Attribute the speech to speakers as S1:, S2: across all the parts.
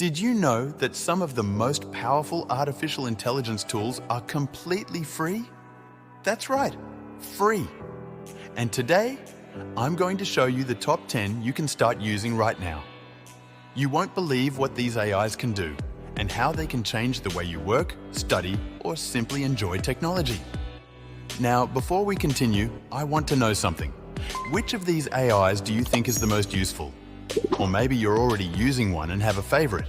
S1: Did you know that some of the most powerful artificial intelligence tools are completely free? That's right, free. And today, I'm going to show you the top 10 you can start using right now. You won't believe what these AIs can do and how they can change the way you work, study, or simply enjoy technology. Now, before we continue, I want to know something. Which of these AIs do you think is the most useful? Or maybe you're already using one and have a favorite.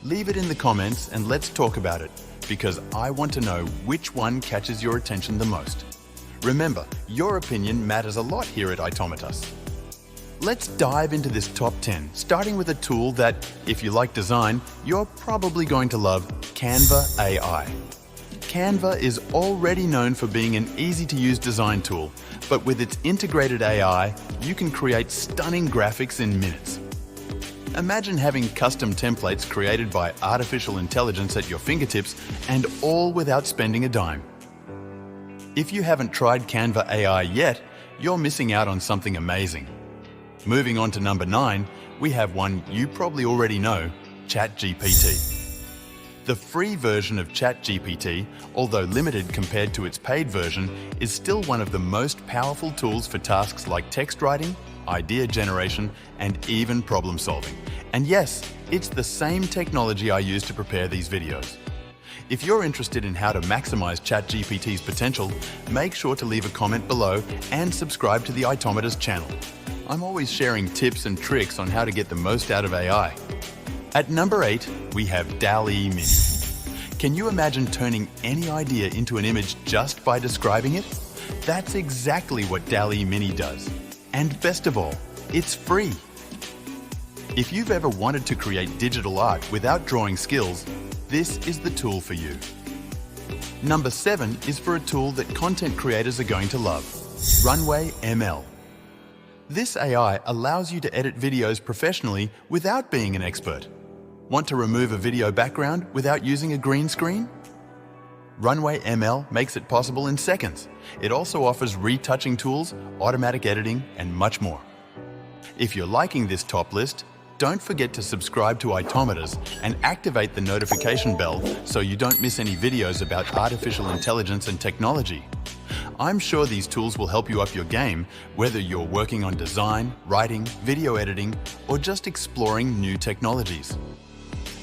S1: Leave it in the comments and let's talk about it, because I want to know which one catches your attention the most. Remember, your opinion matters a lot here at Aitomatas. Let's dive into this top 10, starting with a tool that, if you like design, you're probably going to love: Canva AI. Canva is already known for being an easy-to-use design tool, but with its integrated AI, you can create stunning graphics in minutes. Imagine having custom templates created by artificial intelligence at your fingertips, and all without spending a dime. If you haven't tried Canva AI yet, you're missing out on something amazing. Moving on to number 9, we have one you probably already know: ChatGPT. The free version of ChatGPT, although limited compared to its paid version, is still one of the most powerful tools for tasks like text writing, idea generation, and even problem solving. And yes, it's the same technology I use to prepare these videos. If you're interested in how to maximize ChatGPT's potential, make sure to leave a comment below and subscribe to the Aitomatas channel. I'm always sharing tips and tricks on how to get the most out of AI. At number 8, we have DALL-E Mini. Can you imagine turning any idea into an image just by describing it? That's exactly what DALL-E Mini does. And best of all, it's free. If you've ever wanted to create digital art without drawing skills, this is the tool for you. Number 7 is for a tool that content creators are going to love: Runway ML. This AI allows you to edit videos professionally without being an expert. Want to remove a video background without using a green screen? Runway ML makes it possible in seconds. It also offers retouching tools, automatic editing, and much more. If you're liking this top list, don't forget to subscribe to Aitomatas and activate the notification bell so you don't miss any videos about artificial intelligence and technology. I'm sure these tools will help you up your game, whether you're working on design, writing, video editing, or just exploring new technologies.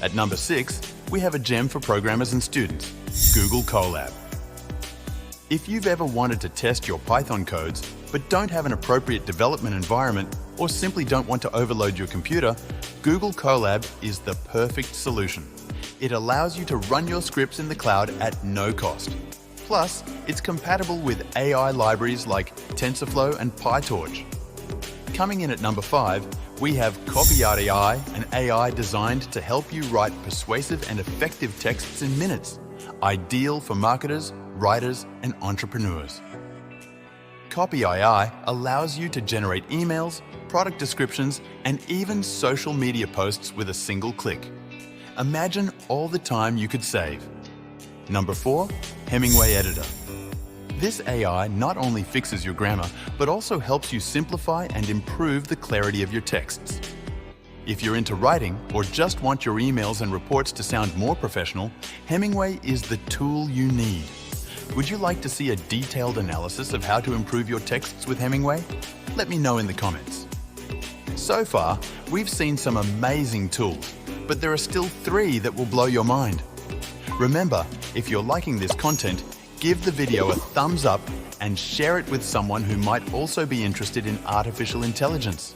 S1: At number 6, we have a gem for programmers and students: Google Colab. If you've ever wanted to test your Python codes, but don't have an appropriate development environment, or simply don't want to overload your computer, Google Colab is the perfect solution. It allows you to run your scripts in the cloud at no cost. Plus, it's compatible with AI libraries like TensorFlow and PyTorch. Coming in at number 5, we have Copy AI, an AI designed to help you write persuasive and effective texts in minutes, ideal for marketers, writers, and entrepreneurs. Copy AI allows you to generate emails, product descriptions, and even social media posts with a single click. Imagine all the time you could save. Number 4, Hemingway Editor. This AI not only fixes your grammar, but also helps you simplify and improve the clarity of your texts. If you're into writing or just want your emails and reports to sound more professional, Hemingway is the tool you need. Would you like to see a detailed analysis of how to improve your texts with Hemingway? Let me know in the comments. So far, we've seen some amazing tools, but there are still 3 that will blow your mind. Remember, if you're liking this content, give the video a thumbs up and share it with someone who might also be interested in artificial intelligence.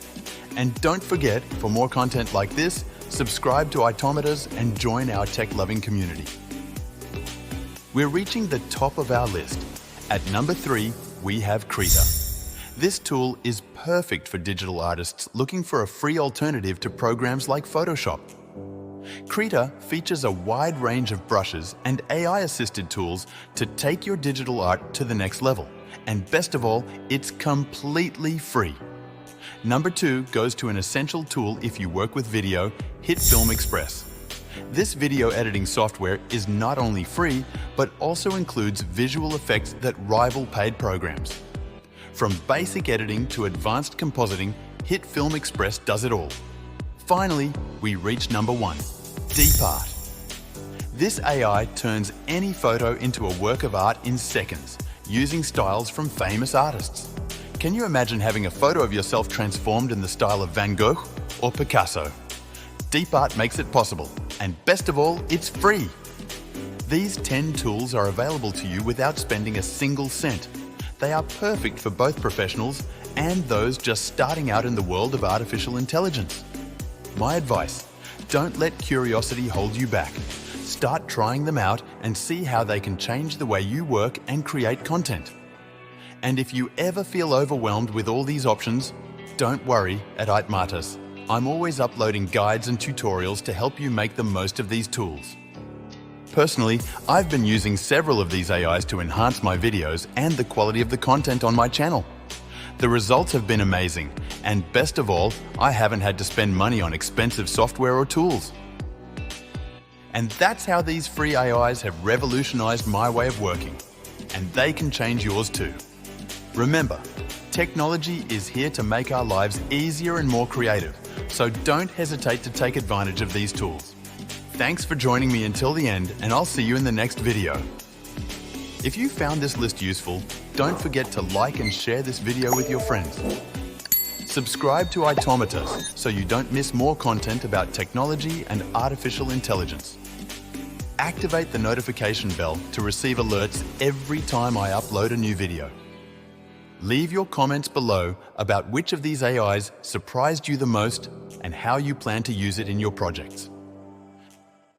S1: And don't forget, for more content like this, subscribe to Aitomatas and join our tech-loving community. We're reaching the top of our list. At number 3, we have Krita. This tool is perfect for digital artists looking for a free alternative to programs like Photoshop. Krita features a wide range of brushes and AI-assisted tools to take your digital art to the next level. And best of all, it's completely free. Number 2 goes to an essential tool if you work with video: Film Express. This video editing software is not only free, but also includes visual effects that rival paid programs. From basic editing to advanced compositing, Film Express does it all. Finally, we reach number 1, Deep Art. This AI turns any photo into a work of art in seconds, using styles from famous artists. Can you imagine having a photo of yourself transformed in the style of Van Gogh or Picasso? Deep Art makes it possible, and best of all, it's free. These 10 tools are available to you without spending a single cent. They are perfect for both professionals and those just starting out in the world of artificial intelligence. My advice: don't let curiosity hold you back. Start trying them out and see how they can change the way you work and create content. And if you ever feel overwhelmed with all these options, don't worry at Aitomatas. I'm always uploading guides and tutorials to help you make the most of these tools. Personally, I've been using several of these AIs to enhance my videos and the quality of the content on my channel. The results have been amazing, and best of all, I haven't had to spend money on expensive software or tools. And that's how these free AIs have revolutionized my way of working, and they can change yours too. Remember, technology is here to make our lives easier and more creative, so don't hesitate to take advantage of these tools. Thanks for joining me until the end, and I'll see you in the next video. If you found this list useful, don't forget to like and share this video with your friends. Subscribe to Aitomatas so you don't miss more content about technology and artificial intelligence. Activate the notification bell to receive alerts every time I upload a new video. Leave your comments below about which of these AIs surprised you the most and how you plan to use it in your projects.